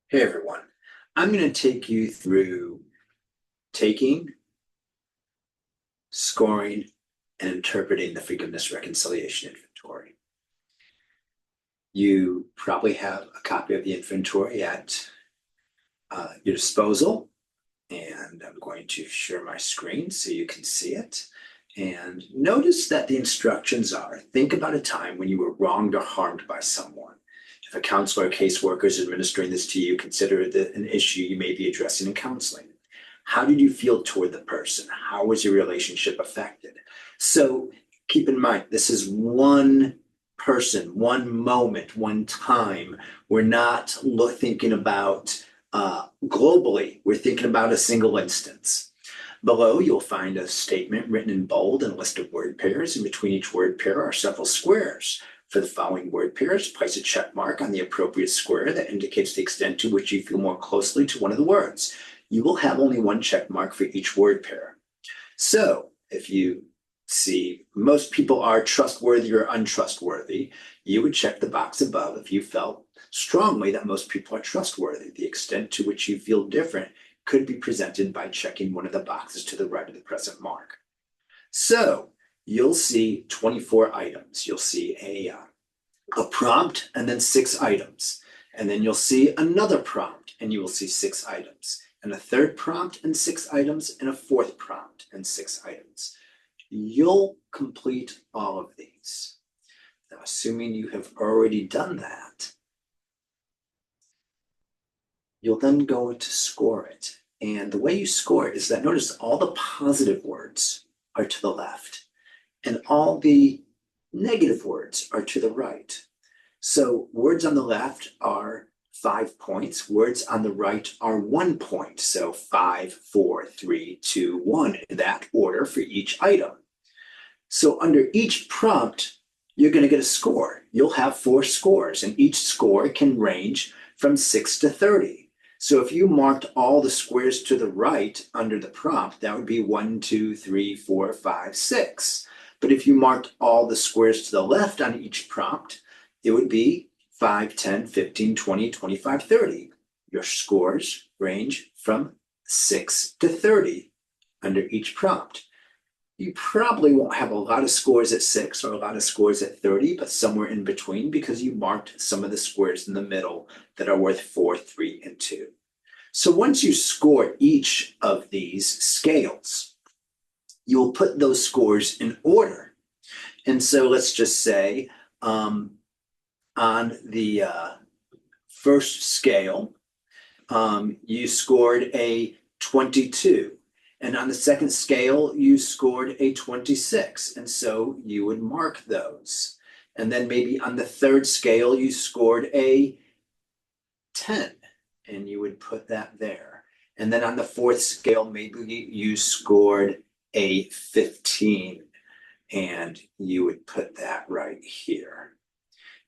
Hey everyone, I'm going to take you through taking, scoring, and interpreting the forgiveness reconciliation inventory. You probably have a copy of the inventory at your disposal, and I'm going to share my screen so you can see it. And notice that the instructions are, think about a time when you were wronged or harmed by someone. If a counselor or caseworker is administering this to you, consider it an issue you may be addressing in counseling. How did you feel toward the person? How was your relationship affected? So keep in mind, this is one person, one moment, one time. We're not thinking about globally, we're thinking about a single instance. Below, you'll find a statement written in bold and a list of word pairs. In between each word pair are several squares. For the following word pairs, place a check mark on the appropriate square that indicates the extent to which you feel more closely to one of the words. You will have only one check mark for each word pair. So if you see most people are trustworthy or untrustworthy, you would check the box above if you felt strongly that most people are trustworthy. The extent to which you feel different could be presented by checking one of the boxes to the right of the present mark. So you'll see 24 items. You'll see a prompt and then 6 items. And then you'll see another prompt and you will see 6 items. And a third prompt and 6 items, and a fourth prompt and 6 items. You'll complete all of these. Now, assuming you have already done that, you'll then go to score it. And the way you score it is that notice all the positive words are to the left and all the negative words are to the right. So words on the left are 5 points. Words on the right are 1 point. So 5, 4, 3, 2, 1 in that order for each item. So under each prompt, you're going to get a score. You'll have 4 scores, and each score can range from 6 to 30. So if you marked all the squares to the right under the prompt, that would be 1, 2, 3, 4, 5, 6. But if you marked all the squares to the left on each prompt, it would be 5, 10, 15, 20, 25, 30. Your scores range from 6 to 30 under each prompt. You probably won't have a lot of scores at 6 or a lot of scores at 30, but somewhere in between because you marked some of the squares in the middle that are worth 4, 3, and 2. So once you score each of these scales, you will put those scores in order. And so let's just say on the first scale, you scored a 22. And on the second scale, you scored a 26. And so you would mark those. And then maybe on the third scale, you scored a 10. And you would put that there. And then on the fourth scale, maybe you scored a 15. And you would put that right here.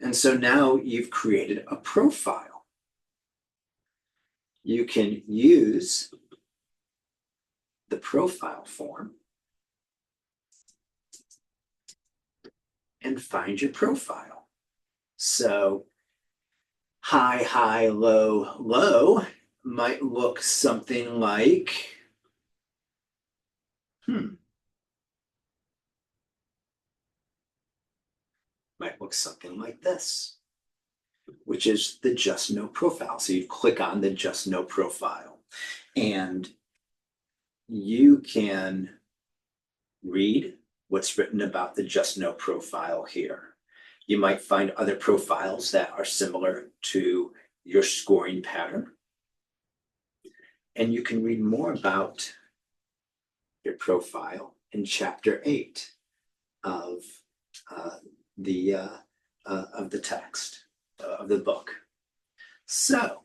And so now you've created a profile. You can use the profile form and find your profile. So high, high, low, low might look something like, might look something like this, which is the Just Know profile. So you click on the Just Know profile and you can read what's written about the Just Know profile here. You might find other profiles that are similar to your scoring pattern. And you can read more about your profile in chapter 8 of the text of the book. So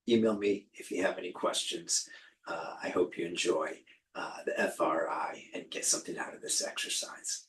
email me if you have any questions. I hope you enjoy the FRI and get something out of this exercise.